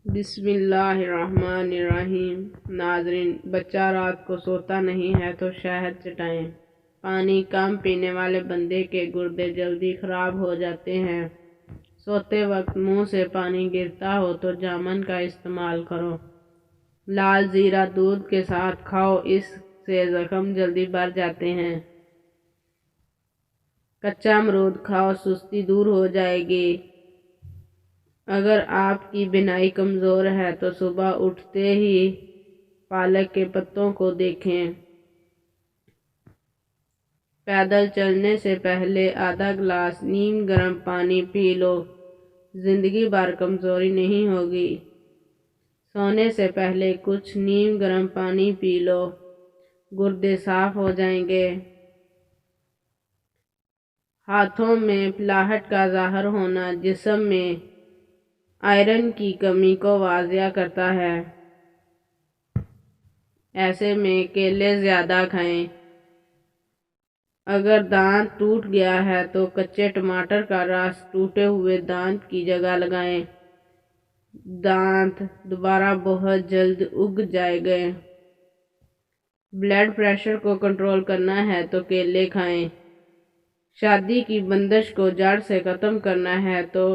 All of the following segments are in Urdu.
بسم اللہ الرحمن الرحیم۔ ناظرین، بچہ رات کو سوتا نہیں ہے تو شہد چٹائیں۔ پانی کم پینے والے بندے کے گردے جلدی خراب ہو جاتے ہیں۔ سوتے وقت منہ سے پانی گرتا ہو تو جامن کا استعمال کرو۔ لال زیرہ دودھ کے ساتھ کھاؤ، اس سے زخم جلدی بھر جاتے ہیں۔ کچا امرود کھاؤ، سستی دور ہو جائے گی۔ اگر آپ کی بینائی کمزور ہے تو صبح اٹھتے ہی پالک کے پتوں کو دیکھیں۔ پیدل چلنے سے پہلے آدھا گلاس نیم گرم پانی پی لو، زندگی بھر کمزوری نہیں ہوگی۔ سونے سے پہلے کچھ نیم گرم پانی پی لو، گردے صاف ہو جائیں گے۔ ہاتھوں میں پھلاہٹ کا ظاہر ہونا جسم میں آئرن کی کمی کو واضح کرتا ہے۔ ایسے میں کیلے زیادہ کھائیں۔ اگر دانت ٹوٹ گیا ہے تو کچے ٹماٹر کا رس ٹوٹے ہوئے دانت کی جگہ لگائیں، دانت دوبارہ بہت جلد اگ جائیں گے۔ بلڈ پریشر کو کنٹرول کرنا ہے تو کیلے کھائیں۔ شادی کی بندش کو جڑ سے ختم کرنا ہے تو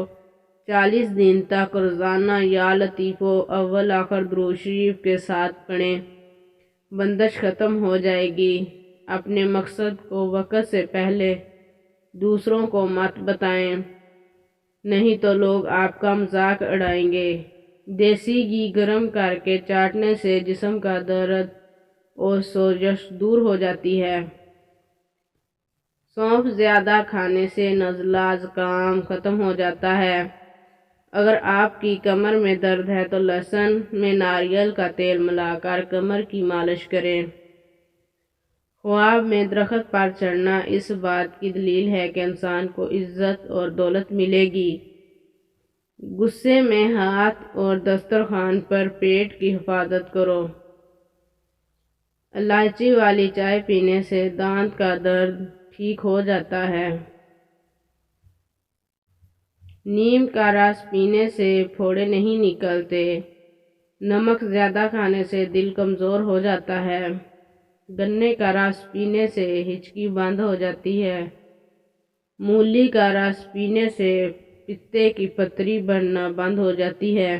40 دن تک روزانہ یا لطیف و اول آخر درود شریف کے ساتھ پڑھیں، بندش ختم ہو جائے گی۔ اپنے مقصد کو وقت سے پہلے دوسروں کو مت بتائیں، نہیں تو لوگ آپ کا مذاق اڑائیں گے۔ دیسی گھی گرم کر کے چاٹنے سے جسم کا درد اور سوزش دور ہو جاتی ہے۔ سونف زیادہ کھانے سے نزلہ زکام ختم ہو جاتا ہے۔ اگر آپ کی کمر میں درد ہے تو لہسن میں ناریل کا تیل ملا کر کمر کی مالش کریں۔ خواب میں درخت پر چڑھنا اس بات کی دلیل ہے کہ انسان کو عزت اور دولت ملے گی۔ غصے میں ہاتھ اور دسترخوان پر پیٹ کی حفاظت کرو۔ الائچی والی چائے پینے سے دانت کا درد ٹھیک ہو جاتا ہے۔ نیم کا رس پینے سے پھوڑے نہیں نکلتے۔ نمک زیادہ کھانے سے دل کمزور ہو جاتا ہے۔ گنے کا رس پینے سے ہچکی بند ہو جاتی ہے۔ مولی کا رس پینے سے پتے کی پتری بڑھنا بند ہو جاتی ہے۔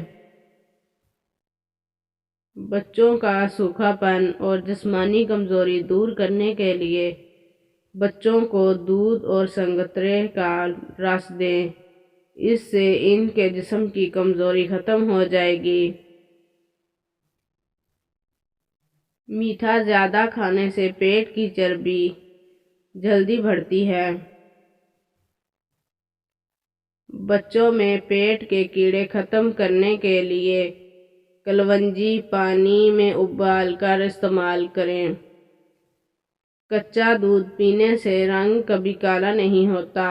بچوں کا سوکھا پن اور جسمانی کمزوری دور کرنے کے لیے بچوں کو دودھ اور سنگترے کا رس دیں، اس سے ان کے جسم کی کمزوری ختم ہو جائے گی۔ میٹھا زیادہ کھانے سے پیٹ کی چربی جلدی بڑھتی ہے۔ بچوں میں پیٹ کے کیڑے ختم کرنے کے لیے کلونجی پانی میں ابال کر استعمال کریں۔ کچا دودھ پینے سے رنگ کبھی کالا نہیں ہوتا۔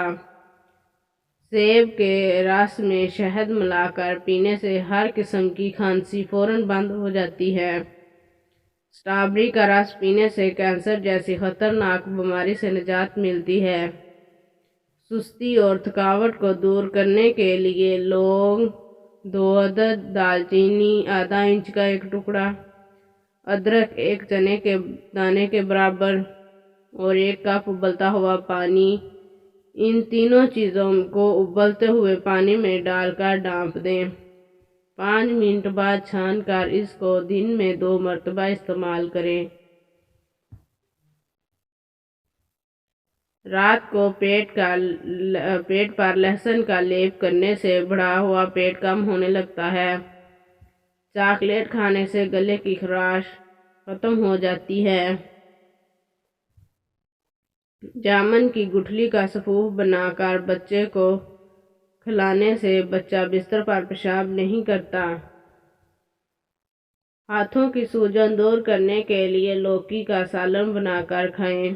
سیب کے رس میں شہد ملا کر پینے سے ہر قسم کی کھانسی فوراً بند ہو جاتی ہے۔ اسٹرابیری کا رس پینے سے کینسر جیسی خطرناک بیماری سے نجات ملتی ہے۔ سستی اور تھکاوٹ کو دور کرنے کے لیے لونگ 2 عدد، دال چینی آدھا انچ کا ایک ٹکڑا، ادرک 1 چنے کے دانے کے برابر اور 1 کپ ابلتا ہوا پانی، ان تینوں چیزوں کو ابلتے ہوئے پانی میں ڈال کر ڈانپ دیں۔ 5 منٹ بعد چھان کر اس کو دن میں 2 مرتبہ استعمال کریں۔ رات کو پیٹ پر لہسن کا لیپ کرنے سے بڑھا ہوا پیٹ کم ہونے لگتا ہے۔ چاکلیٹ کھانے سے گلے کی خراش ختم ہو جاتی ہے۔ جامن کی گٹھلی کا سفوف بنا کر بچے کو کھلانے سے بچہ بستر پر پیشاب نہیں کرتا۔ ہاتھوں کی سوجن دور کرنے کے لیے لوکی کا سالن بنا کر کھائیں۔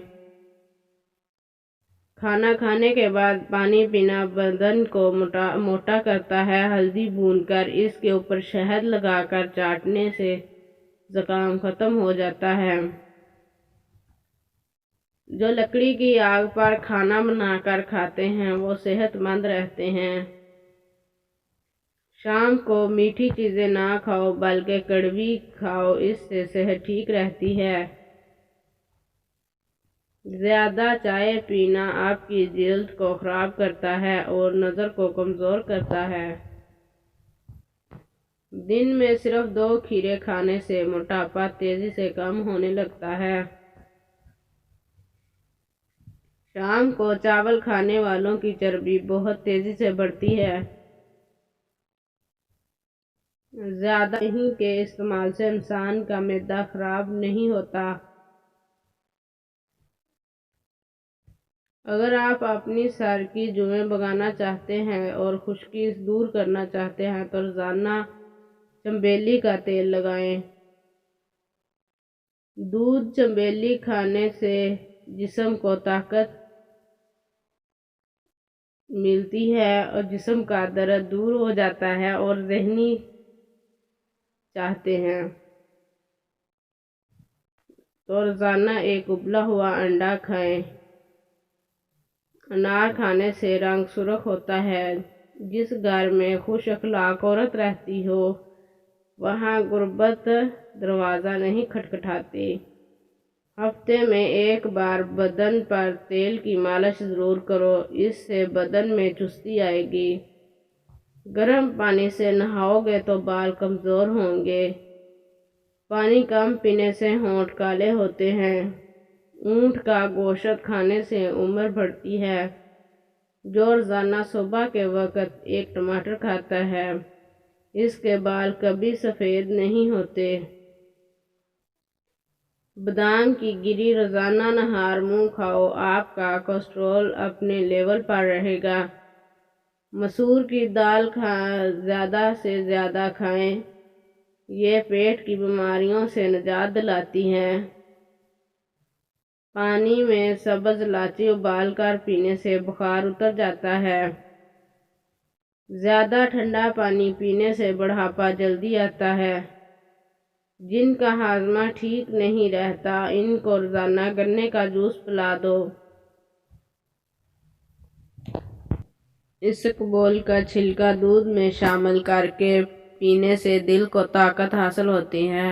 کھانا کھانے کے بعد پانی پینا بدن کو موٹا کرتا ہے۔ ہلدی بھون کر اس کے اوپر شہد لگا کر چاٹنے سے زکام ختم ہو جاتا ہے۔ جو لکڑی کی آگ پر کھانا بنا کر کھاتے ہیں وہ صحت مند رہتے ہیں۔ شام کو میٹھی چیزیں نہ کھاؤ بلکہ کڑوی کھاؤ، اس سے صحت ٹھیک رہتی ہے۔ زیادہ چائے پینا آپ کی جلد کو خراب کرتا ہے اور نظر کو کمزور کرتا ہے۔ دن میں صرف 2 کھیرے کھانے سے موٹاپا تیزی سے کم ہونے لگتا ہے۔ شام کو چاول کھانے والوں کی چربی بہت تیزی سے بڑھتی ہے۔ زیادہ دہی کے استعمال سے انسان کا معدہ خراب نہیں ہوتا۔ اگر آپ اپنی سر کی جوئیں بھگانا چاہتے ہیں اور خشکی دور کرنا چاہتے ہیں تو روزانہ چنبیلی کا تیل لگائیں۔ دودھ چنبیلی کھانے سے جسم کو طاقت ملتی ہے اور جسم کا درد دور ہو جاتا ہے اور ذہنی چاہتے ہیں تو روزانہ ایک ابلا ہوا انڈا کھائیں۔ انار کھانے سے رنگ سرخ ہوتا ہے۔ جس گھر میں خوش اخلاق عورت رہتی ہو وہاں غربت دروازہ نہیں کھٹکھٹاتی۔ ہفتے میں ایک بار بدن پر تیل کی مالش ضرور کرو، اس سے بدن میں چستی آئے گی۔ گرم پانی سے نہاؤ گے تو بال کمزور ہوں گے۔ پانی کم پینے سے ہونٹ کالے ہوتے ہیں۔ اونٹ کا گوشت کھانے سے عمر بڑھتی ہے۔ جو روزانہ صبح کے وقت ایک ٹماٹر کھاتا ہے اس کے بال کبھی سفید نہیں ہوتے۔ بادام کی گری روزانہ نہار منہ کھاؤ، آپ کا کولیسٹرول اپنے لیول پر رہے گا۔ مسور کی دال زیادہ سے زیادہ کھائیں، یہ پیٹ کی بیماریوں سے نجات دلاتی ہے۔ پانی میں سبز الائچی ابال کر پینے سے بخار اتر جاتا ہے۔ زیادہ ٹھنڈا پانی پینے سے بڑھاپا جلدی آتا ہے۔ جن کا ہاضمہ ٹھیک نہیں رہتا ان کو روزانہ گنے کا جوس پلا دو۔ اسبگول کا چھلکا دودھ میں شامل کر کے پینے سے دل کو طاقت حاصل ہوتی ہے۔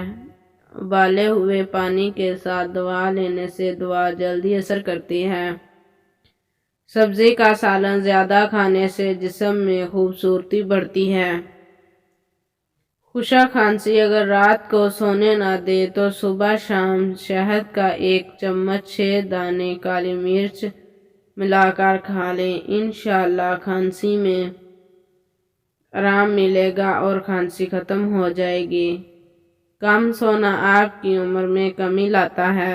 ابالے ہوئے پانی کے ساتھ دوا لینے سے دوا جلدی اثر کرتی ہے۔ سبزی کا سالن زیادہ کھانے سے جسم میں خوبصورتی بڑھتی ہے۔ خشک کھانسی اگر رات کو سونے نہ دے تو صبح شام شہد کا 1 چمچ 6 دانے کالی مرچ ملا کر کھا لیں، انشاءاللہ کھانسی میں آرام ملے گا اور کھانسی ختم ہو جائے گی۔ کم سونا آپ کی عمر میں کمی لاتا ہے۔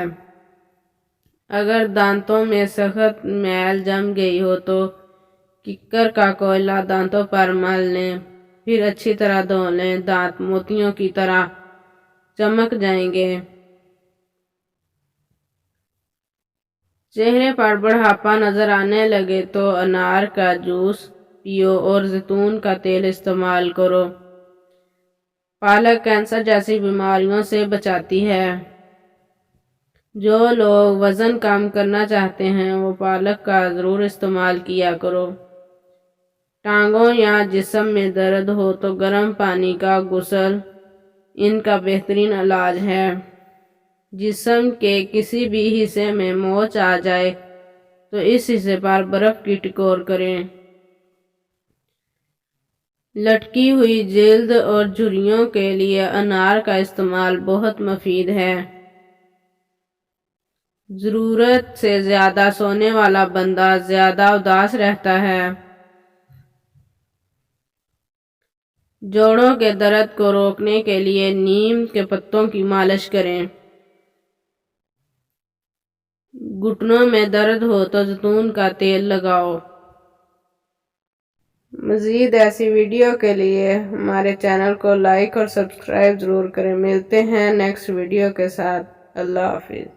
اگر دانتوں میں سخت میل جم گئی ہو تو ککر کا کوئلہ دانتوں پر مل لیں، پھر اچھی طرح دھو لیں، دانت موتیوں کی طرح چمک جائیں گے۔ چہرے پر بڑھاپا نظر آنے لگے تو انار کا جوس پیو اور زیتون کا تیل استعمال کرو۔ پالک کینسر جیسی بیماریوں سے بچاتی ہے۔ جو لوگ وزن کم کرنا چاہتے ہیں وہ پالک کا ضرور استعمال کیا کرو۔ ٹانگوں یا جسم میں درد ہو تو گرم پانی کا غسل ان کا بہترین علاج ہے۔ جسم کے کسی بھی حصے میں موچ آ جائے تو اس حصے پر برف کی ٹکور کریں۔ لٹکی ہوئی جلد اور جھریوں کے لیے انار کا استعمال بہت مفید ہے۔ ضرورت سے زیادہ سونے والا بندہ زیادہ اداس رہتا ہے۔ جوڑوں کے درد کو روکنے کے لیے نیم کے پتوں کی مالش کریں۔ گھٹنوں میں درد ہو تو زیتون کا تیل لگاؤ۔ مزید ایسی ویڈیو کے لیے ہمارے چینل کو لائک اور سبسکرائب ضرور کریں۔ ملتے ہیں نیکسٹ ویڈیو کے ساتھ۔ اللہ حافظ۔